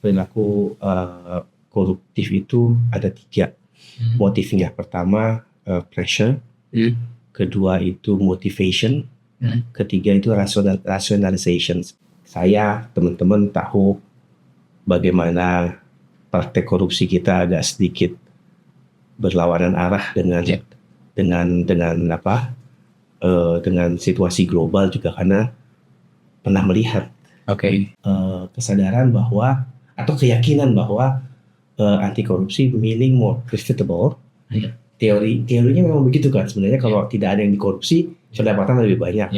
perilaku koruptif itu ada 3 motifnya. Pertama pressure, kedua itu motivation, ketiga itu rationalization. Saya, teman-teman tahu bagaimana praktek korupsi kita agak sedikit berlawanan arah dengan situasi global juga, karena pernah melihat kesadaran bahwa atau keyakinan bahwa anti korupsi meaning more profitable. Teorinya memang begitu kan sebenarnya. Kalau tidak ada yang dikorupsi, pendapatan lebih banyak.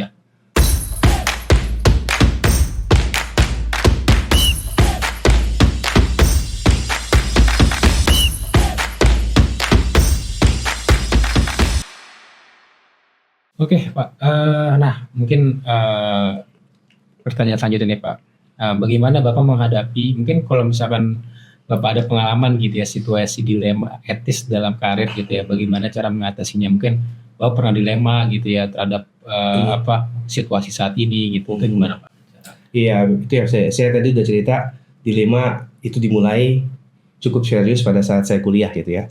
Oke, Pak. Nah, mungkin pertanyaan selanjutnya nih, Pak. Bagaimana Bapak menghadapi, mungkin kalau misalkan Bapak ada pengalaman gitu ya, situasi dilema etis dalam karir gitu ya, bagaimana cara mengatasinya? Mungkin Bapak pernah dilema gitu ya terhadap situasi saat ini gitu, gimana Pak? Iya, itu ya, saya tadi udah cerita, dilema itu dimulai cukup serius pada saat saya kuliah gitu ya.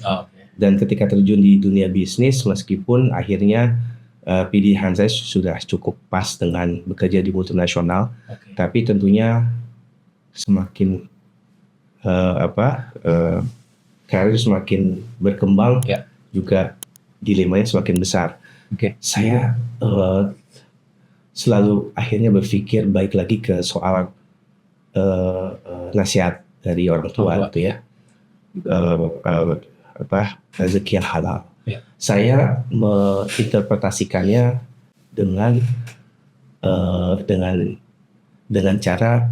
Dan ketika terjun di dunia bisnis, meskipun akhirnya pilihan saya sudah cukup pas dengan bekerja di multinasional, tapi tentunya semakin karir semakin berkembang, juga dilemanya semakin besar. Saya selalu akhirnya berpikir baik lagi ke soal nasihat dari orang tua gitu ya, rezeki yang halal. Saya menginterpretasikannya dengan cara,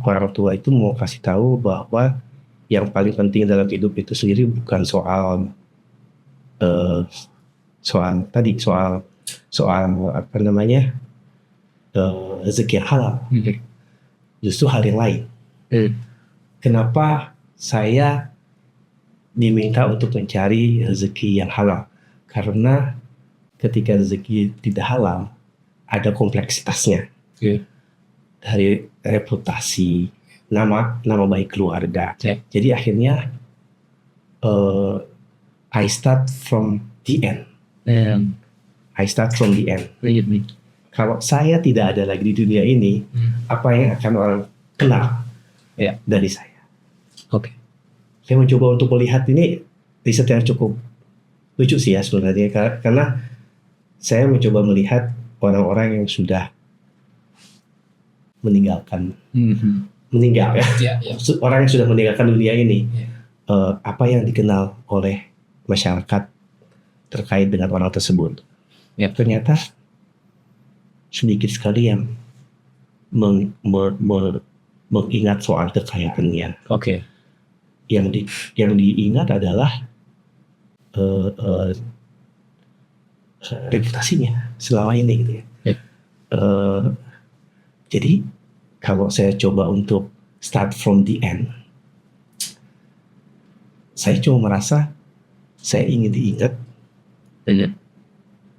orang tua itu mau kasih tahu bahwa yang paling penting dalam hidup itu sendiri bukan soal rezeki yang halal, justru hal yang lain. Kenapa saya diminta untuk mencari rezeki yang halal? Karena ketika rezeki tidak halal, ada kompleksitasnya. Dari reputasi, nama baik keluarga. Jadi akhirnya I start from the end. Kalau saya tidak ada lagi di dunia ini, apa yang akan orang kenal dari saya? Saya mencoba untuk melihat ini, riset yang cukup lucu sih ya sebenarnya, karena saya mencoba melihat orang-orang yang sudah meninggal ya. Orang yang sudah meninggalkan dunia ini, apa yang dikenal oleh masyarakat terkait dengan orang tersebut. Ternyata sedikit sekali yang mengingat soal kekayaannya. Yang diingat adalah reputasinya selama ini gitu ya. Jadi kalau saya coba untuk start from the end, saya cuma merasa saya ingin diingat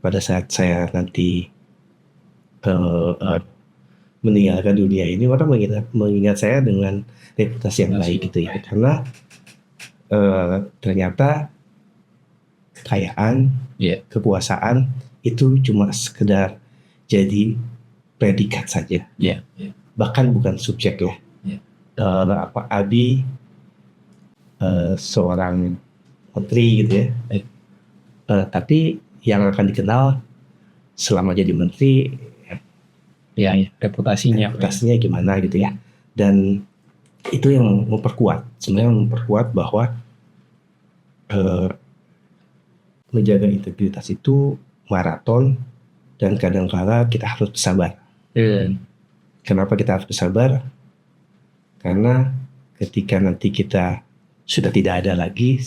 pada saat saya nanti meninggalkan dunia ini, orang mengingat saya dengan reputasi yang baik gitu ya. Karena ternyata kekayaan, kekuasaan itu cuma sekedar jadi predikat saja, bahkan bukan subjek ya. Abi seorang menteri gitu ya, tapi yang akan dikenal selama jadi menteri, reputasinya gimana gitu ya. Dan itu yang memperkuat bahwa menjaga integritas itu maraton, dan kadang-kala kita harus bersabar. Kenapa kita harus bersabar? Karena ketika nanti kita sudah tidak ada lagi,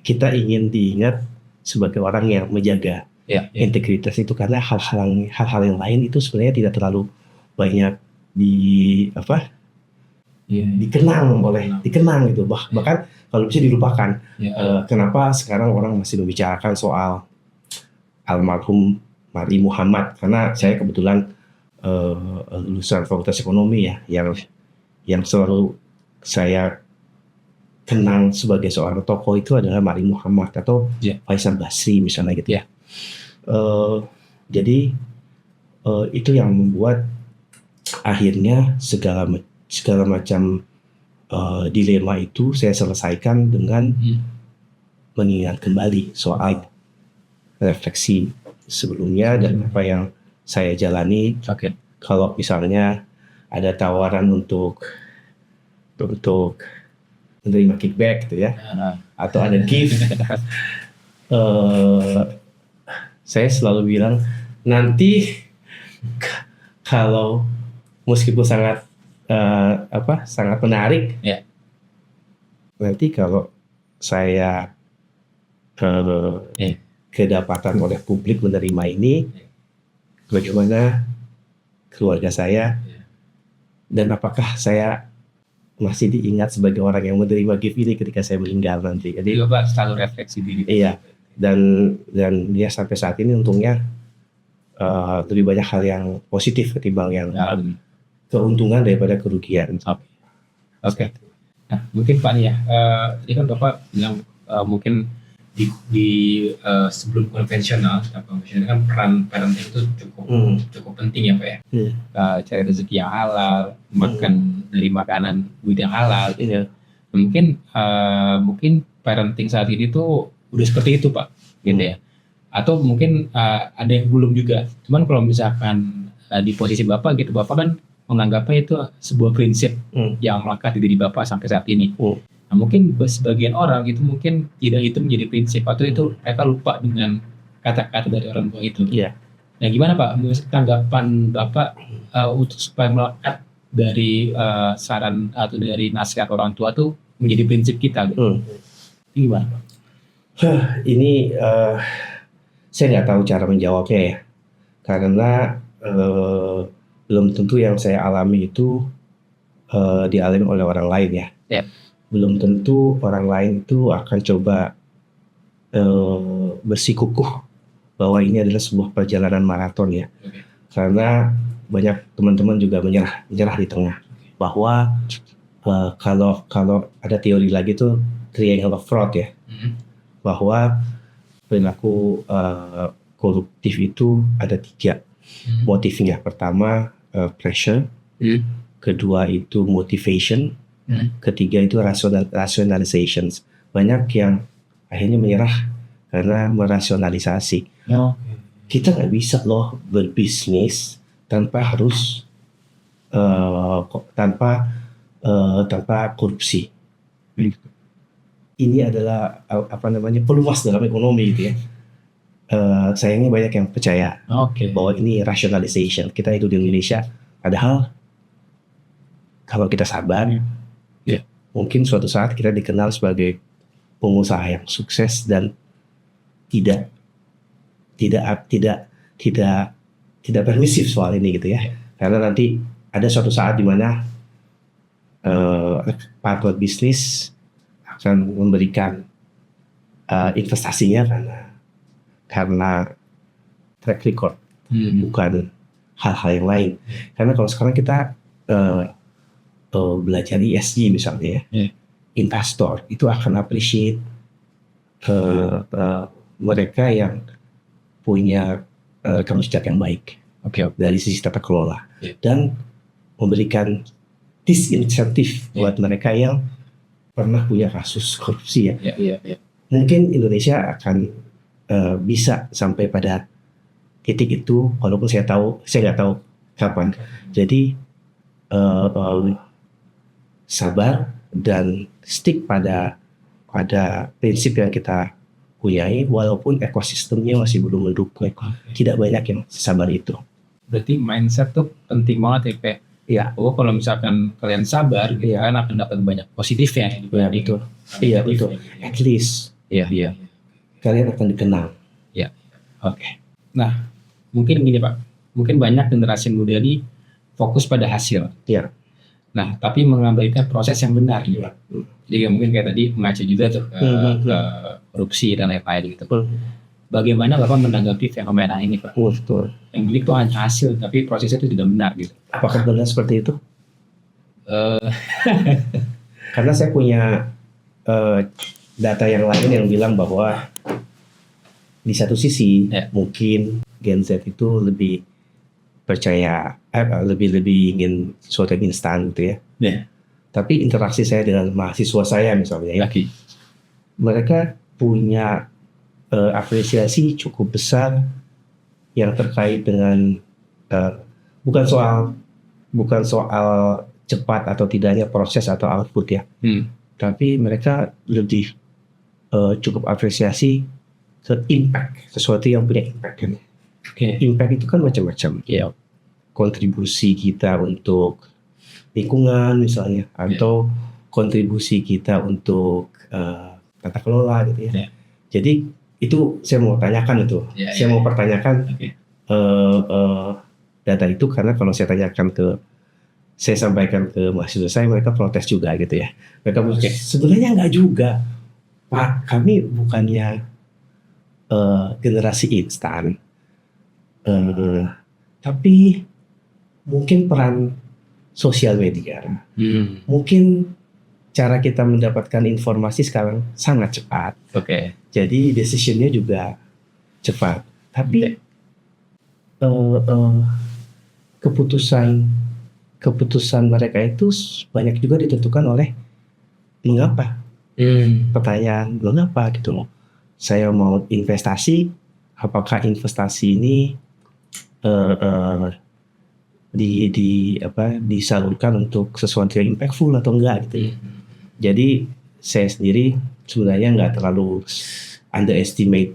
kita ingin diingat sebagai orang yang menjaga integritas itu, karena hal-hal yang lain itu sebenarnya tidak terlalu banyak dikenang gitu, bahkan kalau bisa dilupakan. Kenapa sekarang orang masih membicarakan soal almarhum Mari Muhammad? Karena saya kebetulan lulusan Fakultas Ekonomi ya, yang selalu saya kenang sebagai seorang tokoh itu adalah Mari Muhammad atau Faisal Basri misalnya gitu ya. Jadi itu yang membuat akhirnya segala macam dilema itu saya selesaikan dengan mengingat kembali soal refleksi sebelumnya dan apa yang saya jalani. Kalau misalnya ada tawaran untuk menerima kickback gitu ya, atau ada gift, saya selalu bilang nanti kalau meskipun sangat menarik, nanti kalau saya kedapatan oleh publik menerima ini, bagaimana keluarga saya dan apakah saya masih diingat sebagai orang yang menerima gift ini ketika saya meninggal nanti. Jadi Bapak selalu refleksi diri. Iya, dan ya sampai saat ini untungnya lebih banyak hal yang positif ketimbang yang keuntungan daripada kerugian. Oke. Nah, mungkin Pak nih ya, tadi kan Bapak bilang mungkin di sebelum konvensional kan peran parenting itu cukup penting ya Pak ya. Cari rezeki yang halal, makan dari makanan yang halal. Mungkin parenting saat ini tuh udah seperti itu Pak, gitu ya. Atau mungkin ada yang belum juga. Cuman kalau misalkan di posisi Bapak gitu, Bapak kan menganggapnya itu sebuah prinsip yang melekat di diri Bapak sampai saat ini. Nah, mungkin sebagian orang itu mungkin tidak itu menjadi prinsip atau itu mereka lupa dengan kata-kata dari orang tua itu. Nah, gimana Pak tanggapan Bapak untuk supaya melekat dari saran atau dari nasihat orang tua tuh menjadi prinsip kita gitu. Gimana Pak? Ini saya nggak tahu cara menjawabnya ya, karena belum tentu yang saya alami itu dialami oleh orang lain ya. Belum tentu orang lain itu akan coba bersikukuh bahwa ini adalah sebuah perjalanan maraton ya. Karena banyak teman-teman juga menyerah di tengah. Bahwa kalau ada teori lagi tuh triangle of fraud ya. Bahwa perilaku koruptif itu ada 3 motifnya. Pertama pressure, kedua itu motivation, ketiga itu rationalization. Banyak yang akhirnya menyerah karena merasionalisasi. Kita nggak bisa loh berbisnis tanpa harus tanpa korupsi. Ini adalah peluas dalam ekonomi gitu ya. Sayangnya banyak yang percaya bahwa ini rationalization. Kita hidup di Indonesia, padahal kalau kita sabar, mungkin suatu saat kita dikenal sebagai pengusaha yang sukses dan tidak permisif soal ini gitu ya. Karena nanti ada suatu saat di mana partner bisnis akan memberikan investasinya karena track record, bukan hal-hal yang lain. Karena kalau sekarang kita belajar ESG misalnya ya, investor itu akan appreciate mereka yang punya rekam jejak yang baik dari sisi tata kelola dan memberikan disinsentif buat mereka yang pernah punya kasus korupsi ya. Mungkin Indonesia akan bisa sampai pada titik itu, walaupun saya nggak tahu kapan. Jadi sabar dan stick pada prinsip yang kita punyai, walaupun ekosistemnya masih belum mendukung. Tidak banyak yang sabar itu. Berarti mindset tuh penting banget ya Pak. Oh, kalau misalkan kalian sabar, kalian akan dapat banyak positifnya. Betul. At least. Kalian akan dikenal. Nah, mungkin gini Pak. Mungkin banyak generasi muda ini fokus pada hasil. Nah, tapi mengabaikan proses yang benar. Jadi mungkin kayak tadi mengacu juga tuh ke korupsi dan lain-lain gitu. Bagaimana Bapak menanggapi fenomena ini Pak? Betul. Yang itu hanya hasil, tapi prosesnya itu tidak benar gitu. Apakah benar seperti itu? Eh, Karena saya punya data yang lain yang bilang bahwa di satu sisi Ya. mungkin Gen Z itu lebih percaya, lebih ingin sesuatu yang instan gitu ya. Ya. Tapi interaksi saya dengan mahasiswa saya misalnya ya, lagi. mereka punya apresiasi cukup besar yang terkait dengan bukan soal cepat atau tidaknya proses atau output ya, tapi mereka lebih cukup apresiasi ke impact, sesuatu yang punya impact kan. Impact itu kan macam-macam. Kontribusi kita untuk lingkungan misalnya, atau kontribusi kita untuk tata kelola gitu ya. Jadi itu saya mau tanyakan itu. Saya mau pertanyakan data itu karena kalau saya tanyakan saya sampaikan ke mahasiswa saya, mereka protes juga gitu ya. Mereka sebenarnya nggak juga, Pak. Kami bukannya generasi instan, tapi mungkin peran sosial media, mungkin cara kita mendapatkan informasi sekarang sangat cepat. Jadi decisionnya juga cepat. Tapi keputusan mereka itu banyak juga ditentukan oleh mengapa. Pertanyaan mengapa gitu loh. Saya mau investasi, apakah investasi ini disalurkan untuk sesuatu yang impactful atau enggak gitu ya. Jadi saya sendiri sebenarnya nggak terlalu underestimate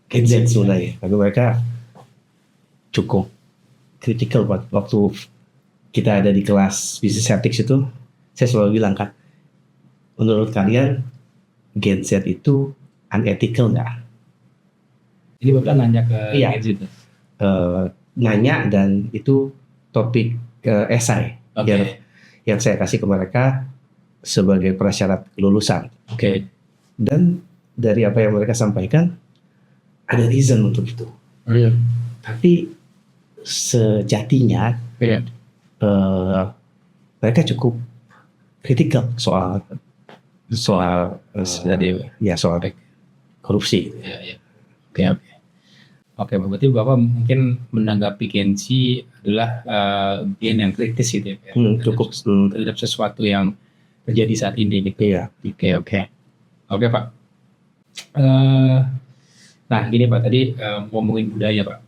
Gen Z sebenarnya, tapi mereka cukup critical. Waktu kita ada di kelas business ethics itu, saya selalu bilang kan, menurut kalian Gen Z itu unethical nggak? Jadi Bapak nanya ke Gen Z? Nanya, dan itu topik esai yang saya kasih ke mereka sebagai prasyarat kelulusan. Dan dari apa yang mereka sampaikan, ada reason untuk itu. Tapi sejatinya mereka cukup kritikal soal korupsi. Oke, berarti Bapak mungkin menanggapi Gen Z adalah gen yang kritis gitu ya. Cukup terhadap sesuatu yang terjadi saat ini gitu. Oke Pak. Nah gini Pak, tadi ngomongin budaya Pak.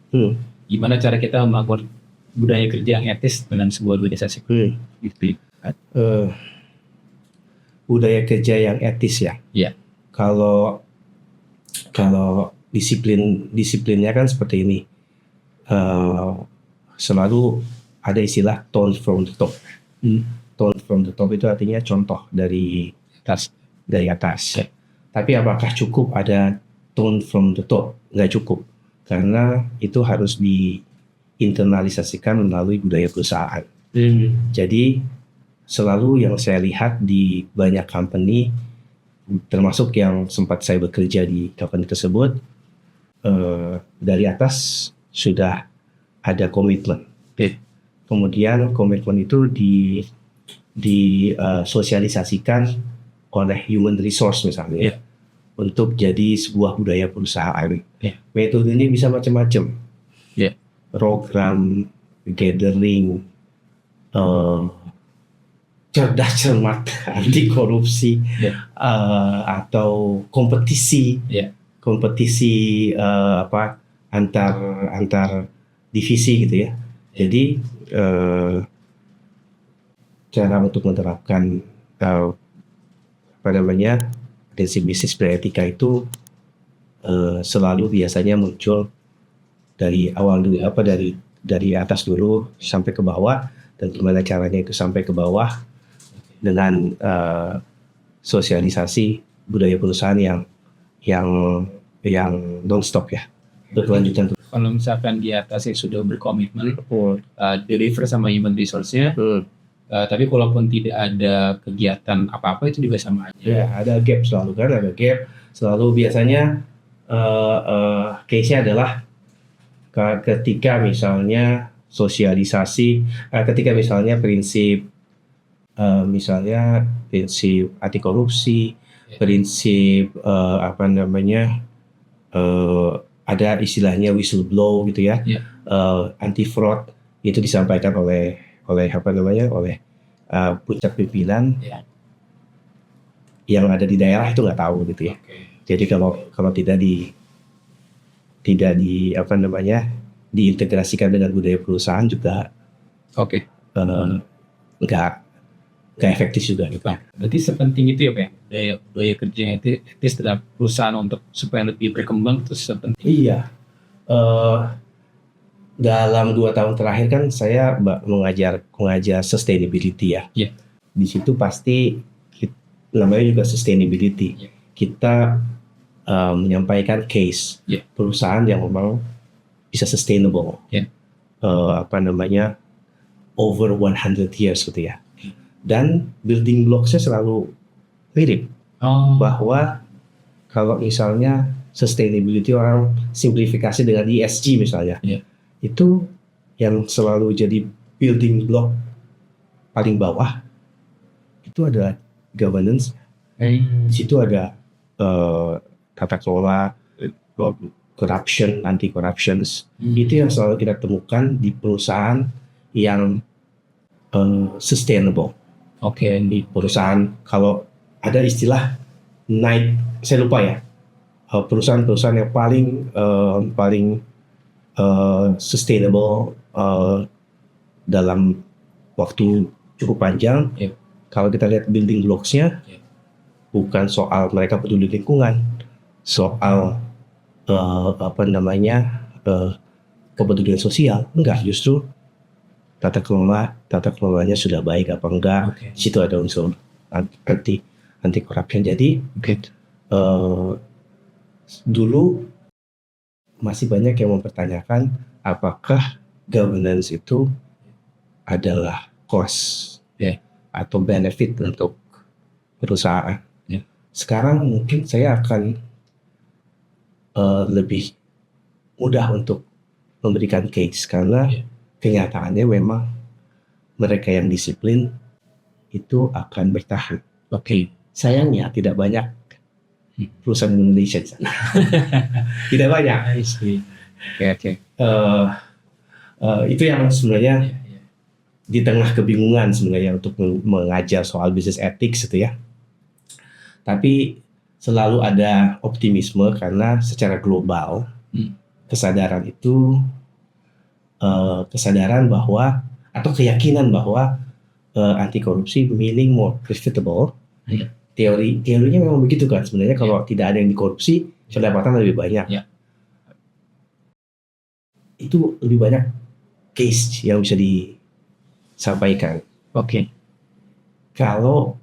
Gimana cara kita membangun budaya kerja yang etis dalam sebuah organisasi? Budaya kerja yang etis ya. Kalau disiplinnya kan seperti ini. Selalu ada istilah tone from the top. Tone from the top itu artinya contoh dari atas. Tapi apakah cukup ada tone from the top? Nggak cukup, karena itu harus diinternalisasikan melalui budaya perusahaan. Jadi selalu yang saya lihat di banyak company, termasuk yang sempat saya bekerja di company tersebut, dari atas sudah ada komitmen. Kemudian komitmen itu disosialisasikan oleh human resource misalnya, untuk jadi sebuah budaya perusahaan. Metodenya bisa macam-macam. Program, gathering, cerdas cermat anti korupsi, atau kompetisi antar divisi gitu ya. Jadi cara untuk menerapkan prinsip bisnis beretika itu selalu biasanya muncul dari awal dulu, dari atas dulu sampai ke bawah, dan gimana caranya itu sampai ke bawah dengan sosialisasi budaya perusahaan yang non-stop ya, berkelanjutan. Kalau misalkan di atas yang sudah berkomitmen deliver sama human resource-nya, tapi kalaupun tidak ada kegiatan apa-apa itu juga sama aja. Ada gap selalu kan, selalu biasanya case-nya adalah ketika misalnya sosialisasi ketika misalnya prinsip anti korupsi, prinsip ada istilahnya whistleblow gitu ya, anti fraud itu disampaikan oleh puncak pimpinan yang ada di daerah itu nggak tahu gitu ya. Jadi kalau tidak diintegrasikan dengan budaya perusahaan juga nggak efektif juga gitu. Berarti sepenting itu ya Pak, budaya kerja yang etis terhadap perusahaan untuk supaya lebih berkembang itu sepenting. Iya. Dalam 2 tahun terakhir kan saya mengajar sustainability ya. Di situ pasti namanya juga sustainability. Kita menyampaikan case perusahaan yang memang bisa sustainable. Over 100 years gitu ya. Dan building blocks-nya selalu mirip. Bahwa kalau misalnya sustainability orang simplifikasi dengan ESG misalnya, itu yang selalu jadi building block paling bawah itu adalah governance. Di situ ada tata kelola, corruption, anti corruptions. Itu yang selalu kita temukan di perusahaan yang sustainable. Di perusahaan, kalau ada istilah saya lupa ya, perusahaan-perusahaan yang paling sustainable dalam waktu cukup panjang. Kalau kita lihat building blocks-nya, bukan soal mereka peduli lingkungan, soal kepedulian sosial, enggak, justru tata kelolanya sudah baik apa enggak. Situ ada unsur anti corruption. Jadi dulu masih banyak yang mempertanyakan apakah governance itu adalah cost atau benefit untuk perusahaan. Sekarang mungkin saya akan lebih mudah untuk memberikan case karena kenyataannya memang mereka yang disiplin itu akan bertahan. Sayangnya tidak banyak perusahaan Indonesia di sana. Tidak banyak. Itu yang sebenarnya di tengah kebingungan sebenarnya untuk mengajar soal business ethics itu ya. Tapi selalu ada optimisme karena secara global kesadaran itu kesadaran bahwa atau keyakinan bahwa anti korupsi meaning more profitable. Teorinya memang begitu kan sebenarnya. Kalau tidak ada yang dikorupsi pendapatan lebih banyak. Itu lebih banyak case yang bisa disampaikan. Kalau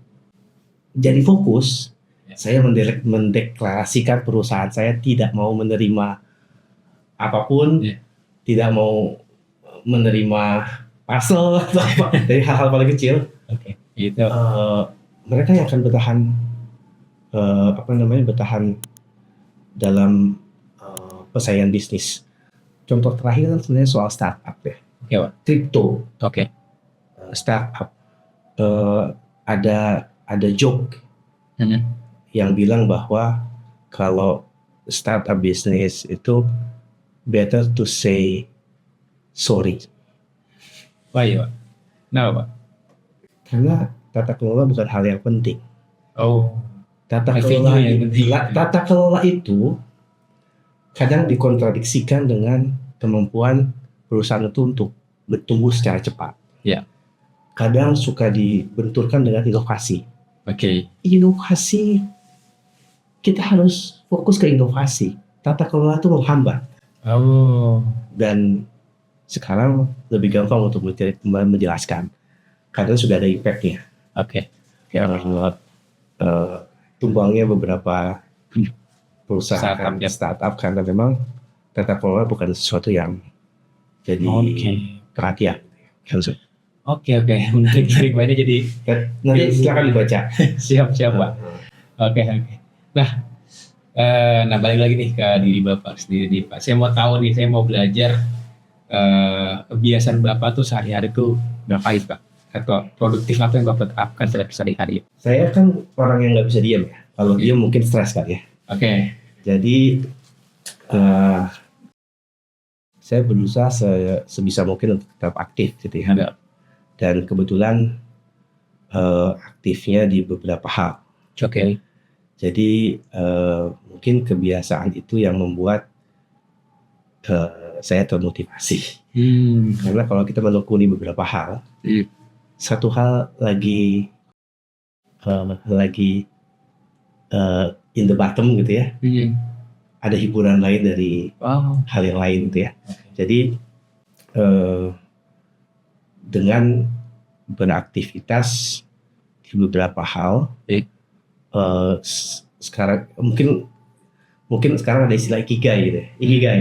jadi fokus, saya mendeklarasikan perusahaan saya tidak mau menerima apapun, tidak mau menerima parcel atau apa dari hal-hal paling kecil. Mereka yang akan bertahan dalam persaingan bisnis. Contoh terakhir kan sebenarnya soal startup ya. Crypto. Startup. Ada joke yang bilang bahwa kalau startup bisnis itu better to say sorry. Kenapa Pak? Karena tata kelola bukan hal yang penting. Tata kelola itu kadang dikontradiksikan dengan kemampuan perusahaan itu untuk bertumbuh secara cepat. Kadang suka dibenturkan dengan inovasi. Inovasi, kita harus fokus ke inovasi. Tata kelola itu menghambat. Dan sekarang lebih gampang untuk menjelaskan karena sudah ada impact-nya. Tumbangnya beberapa perusahaan startup karena memang tata kelola bukan sesuatu yang jadi perhatian. Menarik banget jadi. Nanti silakan dibaca. Siap Pak. Nah balik lagi nih ke diri Bapak sendiri nih Pak. Saya mau tahu nih, saya mau belajar kebiasaan Bapak tuh sehari-hari tuh ngapain Pak? Atau produktif apa yang Bapak terapkan sehari-hari? Saya kan orang yang nggak bisa diam ya. Kalau diam mungkin stres kali ya. Oke. Jadi saya berusaha sebisa mungkin untuk tetap aktif gitu ya. Dan kebetulan aktifnya di beberapa hal. Oke. Jadi mungkin kebiasaan itu yang membuat saya termotivasi. Karena kalau kita menekuni beberapa hal, satu hal lagi in the bottom gitu ya. Ada hiburan lain dari hal yang lain gitu ya. Jadi dengan beraktivitas di beberapa hal, sekarang mungkin sekarang ada istilah ikigai gitu ya. Ikigai.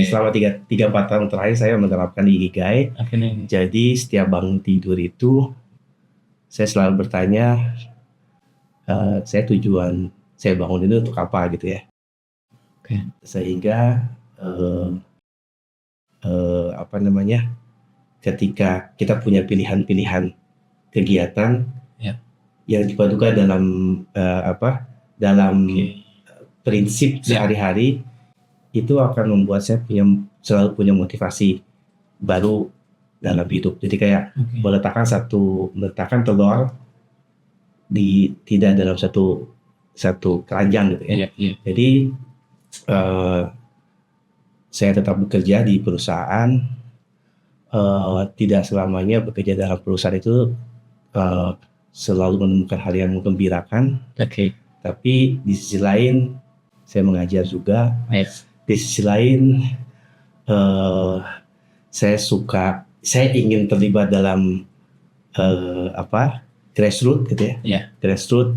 Selama 3-4 tahun terakhir saya menerapkan ikigai. Jadi setiap bangun tidur itu saya selalu bertanya, tujuan saya bangun itu untuk apa gitu ya. Sehingga ketika kita punya pilihan-pilihan kegiatan yang dipadukan dalam prinsip sehari-hari, itu akan membuat saya selalu punya motivasi baru dalam hidup. Jadi kayak meletakkan telur tidak dalam satu keranjang gitu ya. Jadi saya tetap bekerja di perusahaan. Tidak selamanya bekerja dalam perusahaan itu selalu menemukan hal yang menggembirakan. Tapi di sisi lain saya mengajar juga. Di sisi lain saya ingin terlibat dalam grassroots gitu ya. Grassroots,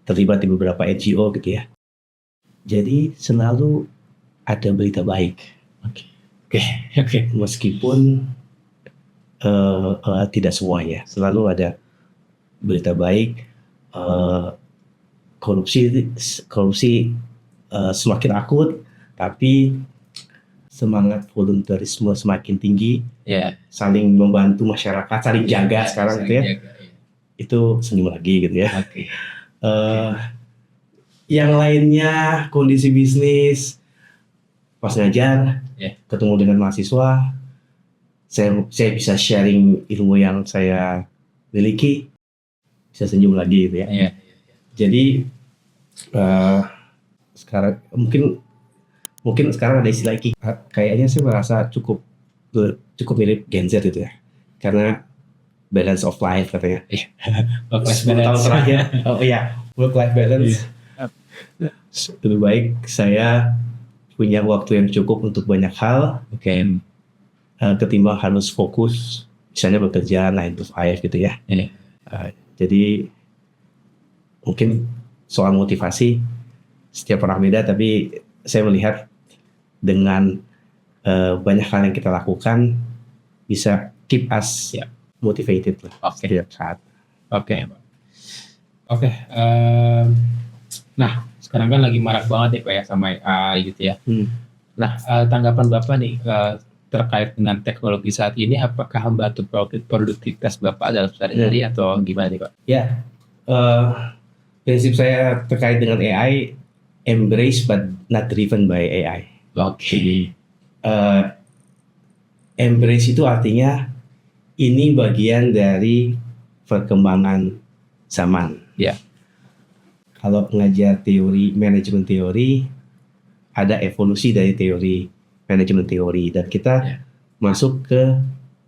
terlibat di beberapa NGO gitu ya. Jadi selalu ada berita baik. Meskipun tidak semuanya, selalu ada berita baik. Korupsi semakin akut, tapi semangat volunteerisme semakin tinggi. Saling membantu masyarakat, saling jaga sekarang gitu ya. Itu senyum lagi gitu ya. Yang lainnya kondisi bisnis, pas ngajar, ketemu dengan mahasiswa, saya bisa sharing ilmu yang saya miliki, bisa senyum lagi gitu ya. Jadi sekarang mungkin sekarang ada istilah kayaknya saya merasa cukup mirip Gen Z itu ya, karena balance of life katanya. 10 tahun terakhir, work life balance. Lebih baik saya punya waktu yang cukup untuk banyak hal, ketimbang harus fokus misalnya bekerja 9 to 5 gitu ya. Jadi mungkin soal motivasi setiap orang beda, tapi saya melihat dengan banyak hal yang kita lakukan bisa keep us motivated lah setiap saat. Nah, sekarang kan lagi marak banget ya Pak ya sama AI gitu ya. Nah, tanggapan Bapak nih terkait dengan teknologi saat ini, apakah membantu produktivitas Bapak dalam sehari-hari atau gimana nih Pak? Prinsip saya terkait dengan AI, embrace but not driven by AI. Embrace itu artinya ini bagian dari perkembangan zaman. Kalau mengajar teori manajemen teori, ada evolusi dari teori manajemen teori, dan kita masuk ke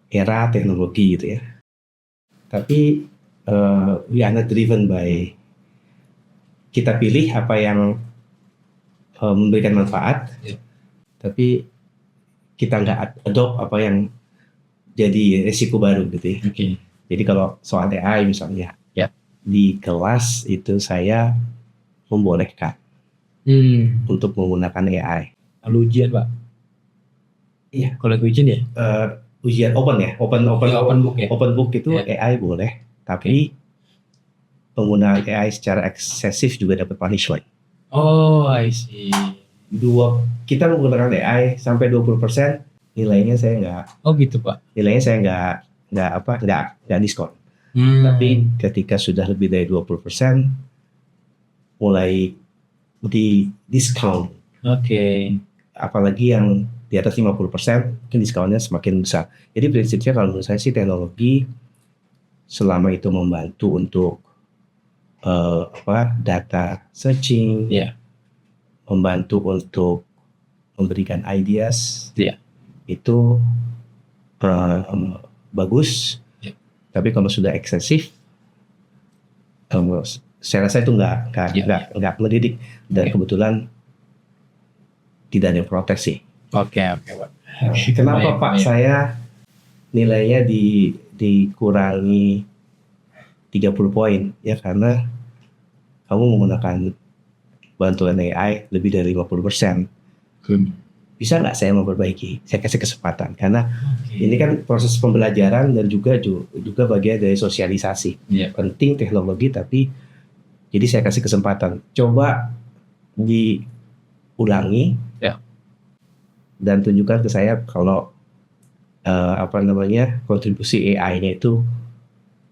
era teknologi gitu ya. Tapi we are not driven by, kita pilih apa yang memberikan manfaat, tapi kita nggak adopt apa yang jadi risiko baru gitu ya. Jadi kalau soal AI misalnya, di kelas itu saya membolehkan untuk menggunakan AI. Lalu ujian Pak? Iya. Kalau ujian ya? Ujian open ya, open book ya. Open book itu AI boleh, tapi penggunaan AI secara eksesif juga dapat punishment. I see. Kita menggunakan AI sampai 20%, nilainya saya nggak. Oh gitu Pak. Nilainya saya nggak diskon. Tapi ketika sudah lebih dari 20% mulai di diskon. Oke. Apalagi yang di atas 50% mungkin diskonnya semakin besar. Jadi prinsipnya kalau menurut saya sih teknologi selama itu membantu untuk data searching, membantu untuk memberikan ideas, itu bagus. Tapi kalau sudah eksesif, saya rasa itu nggak mendidik, dan kebetulan tidak ada yang protes sih. Oke. Kenapa Pak saya nilainya dikurangi 30 poin? Ya karena kamu menggunakan bantuan AI lebih dari 50%. Bisa nggak saya memperbaiki? Saya kasih kesempatan karena ini kan proses pembelajaran dan juga bagian dari sosialisasi. Penting teknologi, tapi jadi saya kasih kesempatan. Coba diulangi dan tunjukkan ke saya kalau kontribusi AI-nya itu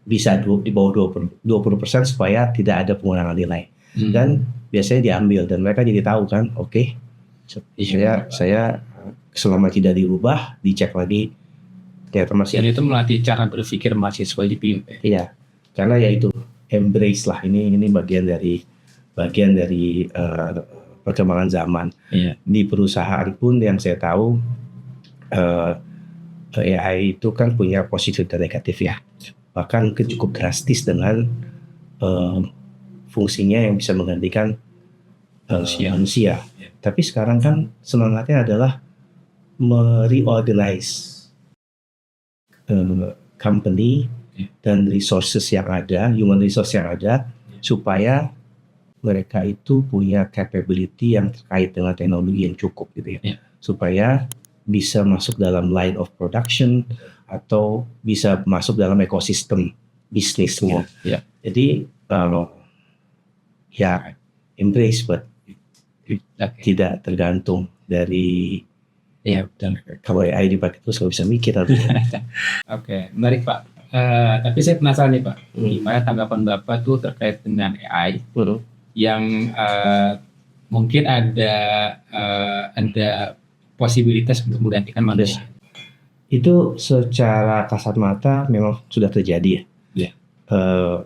bisa di bawah 20% supaya tidak ada pengurangan nilai. Dan biasanya diambil dan mereka jadi tahu kan, oke. Saya selama tidak dirubah, dicek lagi ternyata masih. Dan itu melatih cara berpikir mahasiswa di PIM. Iya, karena ya itu embrace lah, ini bagian dari perkembangan zaman. Di perusahaan pun yang saya tahu AI itu kan punya positif dan negatif ya. Bahkan mungkin cukup drastis dengan fungsinya yang bisa menggantikan manusia. Tapi sekarang kan semangatnya adalah mereorganize company dan resources yang ada, human resource yang ada, supaya mereka itu punya capability yang terkait dengan teknologi yang cukup gitu ya. Supaya bisa masuk dalam line of production atau bisa masuk dalam ekosistem bisnisnya. Jadi embrace, but tidak tergantung dari dan kalau AI dipakai terus nggak bisa mikir. Oke, menarik Pak. Tapi saya penasaran nih Pak, gimana tanggapan Bapak tuh terkait dengan AI yang mungkin ada posibilitas untuk menggantikan manusia? Itu secara kasat mata memang sudah terjadi ya.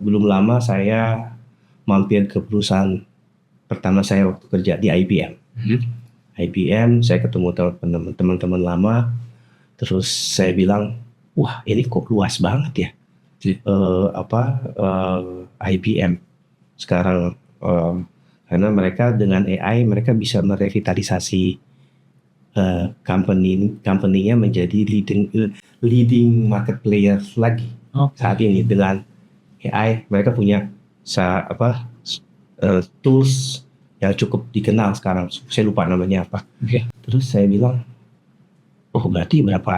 Belum lama saya mampir ke perusahaan pertama saya waktu kerja di IBM. IBM, saya ketemu teman-teman lama, terus saya bilang, wah ini kok luas banget ya, IBM sekarang, karena mereka dengan AI mereka bisa merevitalisasi company-nya menjadi leading market player lagi saat ini. Dengan AI mereka punya tools yang cukup dikenal sekarang, saya lupa namanya apa. Terus saya bilang, oh berarti berapa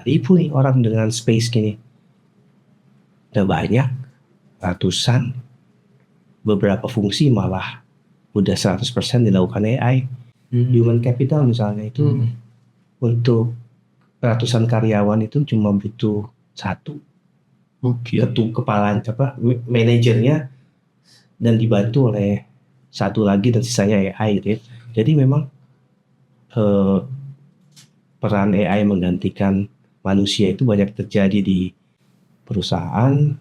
ribu nih orang dengan space gini? Udah banyak, ratusan, beberapa fungsi malah udah 100% dilakukan AI. Human capital misalnya itu untuk ratusan karyawan itu cuma butuh satu. Kepala manajernya dan dibantu oleh satu lagi dan sisanya AI gitu ya. Jadi memang peran AI menggantikan manusia itu banyak terjadi di perusahaan,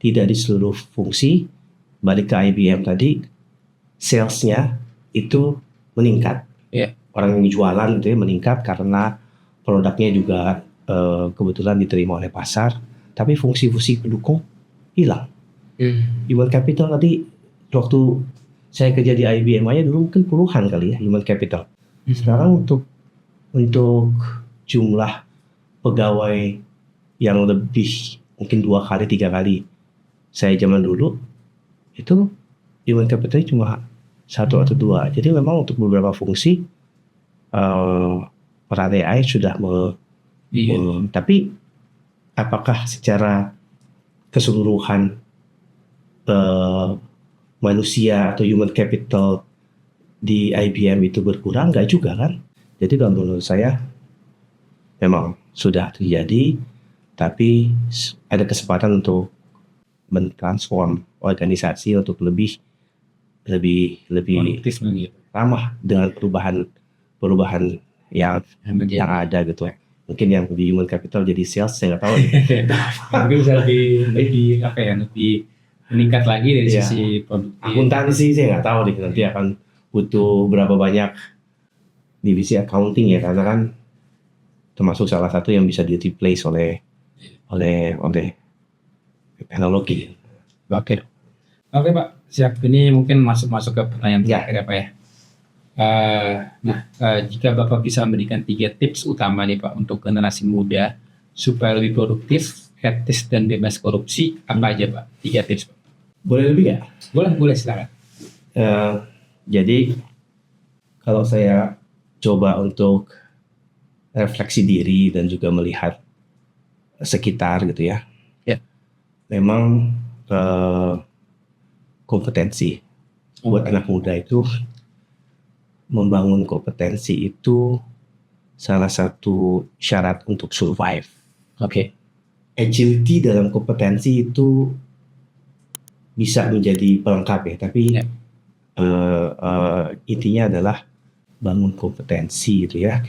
tidak di seluruh fungsi. Balik ke IBM tadi, salesnya itu meningkat. Orang yang jualan itu ya meningkat karena produknya juga kebetulan diterima oleh pasar. Tapi fungsi-fungsi pendukung hilang. Human capital tadi waktu saya kerja di IBM aja dulu mungkin puluhan kali ya human capital. Sekarang untuk jumlah pegawai yang lebih mungkin 2 kali 3 kali saya zaman dulu itu human capital cuma 1 atau 2. Jadi memang untuk beberapa fungsi peran AI sudah tapi apakah secara keseluruhan manusia atau human capital di IBM itu berkurang? Enggak juga kan. Jadi kalau menurut saya memang sudah terjadi, tapi ada kesempatan untuk mentransform organisasi untuk lebih Produktif gitu. ramah dengan perubahan yang ada gitu. Mungkin yang di human capital jadi sales, saya nggak tahu. Mungkin bisa lebih apa ya, lebih meningkat lagi dari sisi produktif. Akuntansi saya nggak tahu deh, nanti akan butuh berapa banyak divisi accounting ya, karena kan termasuk salah satu yang bisa di replace oleh teknologi. Oke Pak, siap. Ini mungkin masuk ke pertanyaan terakhir ya Pak ya. Jika Bapak bisa memberikan 3 tips utama nih Pak untuk generasi muda supaya lebih produktif, etis dan bebas korupsi, apa aja Pak? 3 tips Pak. Boleh lebih nggak? Boleh silakan. Jadi kalau saya coba untuk refleksi diri dan juga melihat sekitar gitu ya, memang kompetensi buat anak muda itu, membangun kompetensi itu salah satu syarat untuk survive. Agility dalam kompetensi itu bisa menjadi pelengkap ya, tapi intinya adalah bangun kompetensi itu ya.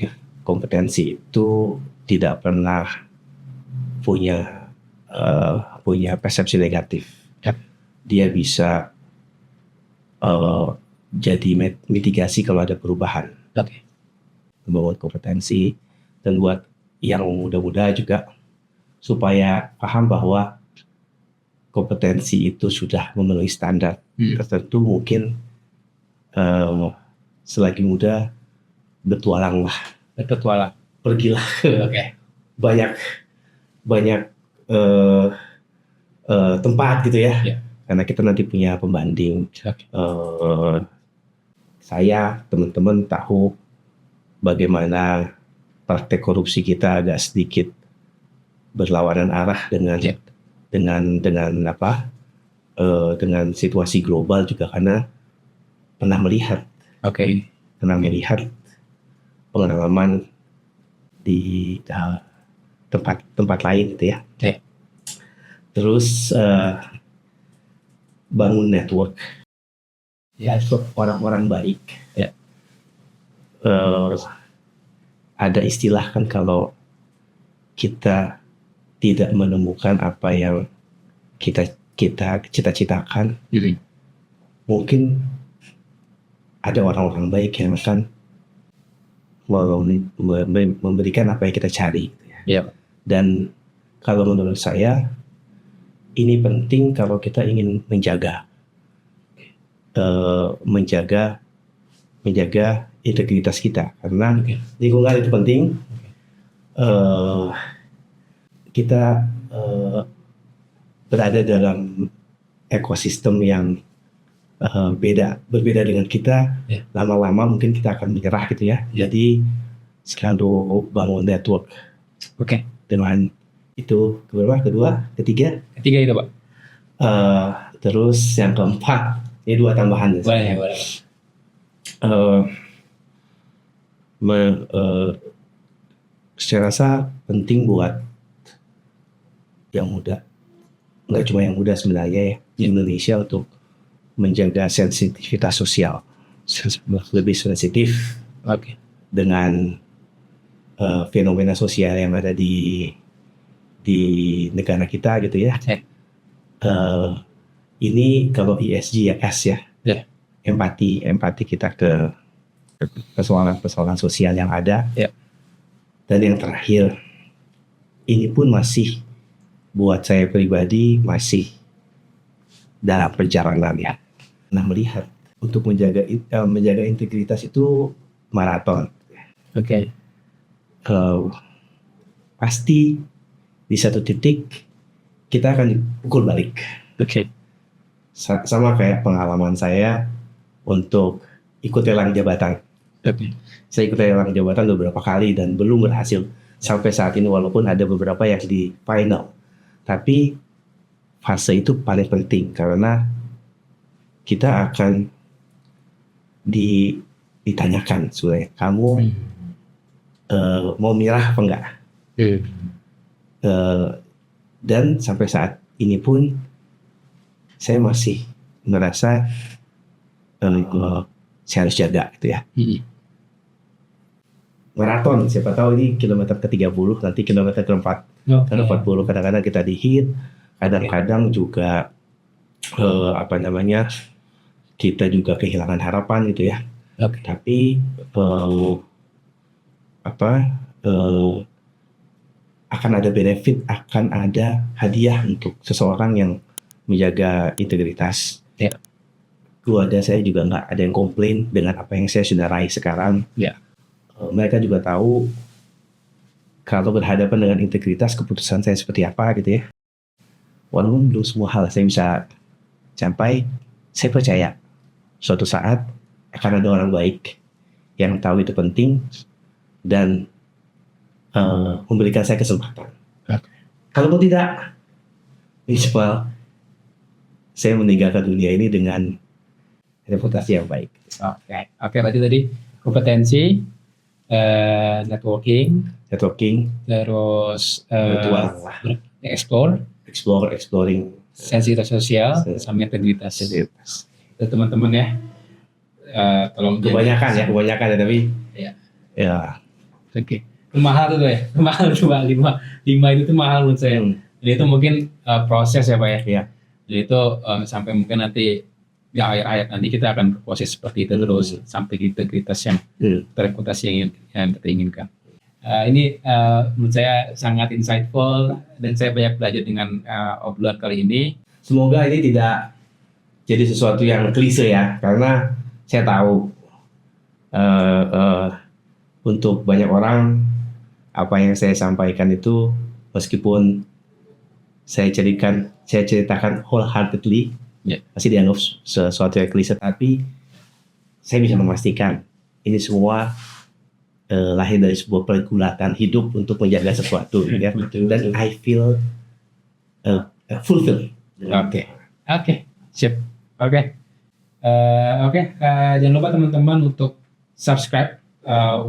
Kompetensi itu tidak pernah punya persepsi negatif. Dia bisa jadi mitigasi kalau ada perubahan. Membangun kompetensi, dan buat yang muda-muda juga supaya paham bahwa kompetensi itu sudah memenuhi standar tertentu. Mungkin selagi muda bertualanglah, pergilah ke banyak tempat gitu ya. Karena kita nanti punya pembanding. Saya, teman-teman tahu bagaimana praktek korupsi kita agak sedikit berlawanan arah dengan situasi global juga, karena pernah melihat pengalaman di tempat lain gitu ya. Terus bangun network orang-orang baik. Ada istilah kan, kalau kita tidak menemukan apa yang kita cita-citakan, mungkin ada orang-orang baik yang akan memberikan apa yang kita cari. Dan kalau menurut saya ini penting kalau kita ingin menjaga integritas kita, karena lingkungan itu penting. Kita berada dalam ekosistem yang berbeda dengan kita. Lama-lama mungkin kita akan menyerah gitu ya. Jadi selalu bangun network. Dengan itu ketiga itu Pak. Terus yang keempat, ini 2 tambahan. Boleh. Saya rasa penting buat yang muda, nggak cuma yang muda sebenarnya ya, di Indonesia, untuk menjaga sensitivitas sosial, lebih sensitif dengan fenomena sosial yang ada di negara kita gitu ya. Ini kalau ESG ya S ya, empati kita ke persoalan sosial yang ada. Dan yang terakhir, ini pun masih buat saya pribadi masih dalam perjalanan ya. Nah, melihat untuk menjaga integritas itu maraton. Pasti di satu titik kita akan dipukul balik. Sama kayak pengalaman saya untuk ikut lelang jabatan. Saya ikut lelang jabatan beberapa kali dan belum berhasil sampai saat ini, walaupun ada beberapa yang di final. Tapi fase itu paling penting, karena kita akan ditanyakan, kamu mau mirah apa enggak. Dan sampai saat ini pun saya masih merasa saya harus jaga gitu ya. Maraton, siapa tahu ini kilometer ke-30, nanti kilometer ke-4, karena 40 kadang-kadang kita di-hit, kadang-kadang juga kita juga kehilangan harapan gitu ya. Tapi akan ada benefit, akan ada hadiah untuk seseorang yang menjaga integritas. Keluarga saya juga nggak ada yang komplain dengan apa yang saya sudah raih sekarang. Mereka juga tahu kalau berhadapan dengan integritas, keputusan saya seperti apa gitu ya. Walaupun belum semua hal saya bisa capai, saya percaya suatu saat akan ada orang baik yang tahu itu penting dan memberikan saya kesempatan. Kalaupun tidak, minimal saya meninggalkan dunia ini dengan reputasi yang baik. Oke, berarti tadi kompetensi, networking, terus exploring, sensitivitas sosial, sama integritas. Itu teman-teman ya. Tolong kebanyakan ya, tapi ya. Oke. Mahal tuh ya, mahal coba 5 itu tuh mahal menurut saya. Jadi itu mungkin proses ya Pak ya. Iya. Jadi itu sampai mungkin nanti di akhir-akhir nanti kita akan proses seperti itu terus sampai integritas yang reputasi yang kita inginkan. Ini menurut saya sangat insightful dan saya banyak belajar dengan obrolan kali ini. Semoga ini tidak jadi sesuatu yang klise ya, karena saya tahu untuk banyak orang apa yang saya sampaikan itu, meskipun saya ceritakan wholeheartedly, pasti dianggap sesuatu yang klise, tapi saya bisa memastikan ini semua lahir dari sebuah pergulatan hidup untuk menjaga sesuatu, ya. Dan I feel fulfilled. Oke, sip. Oke, jangan lupa teman-teman untuk subscribe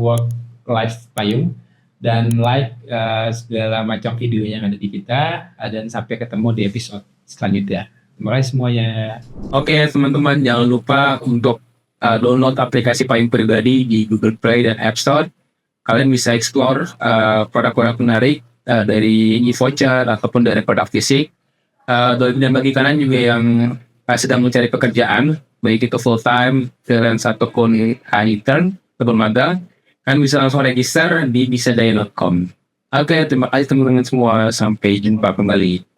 Work Life Payung dan like segala macam video yang ada di kita, dan sampai ketemu di episode selanjutnya. Terima kasih semuanya. Oke teman-teman, jangan lupa untuk download aplikasi Payung Pribadi di Google Play dan App Store. Kalian bisa explore produk-produk menarik dari e-voucher ataupun dari produk fisik. Dan bagi kalian juga yang sedang mencari pekerjaan, baik itu full time, freelance ataupun intern ataupun magang, kalian bisa langsung register di bisadaya.com. Oke, terima kasih teman-teman semua. Sampai jumpa kembali.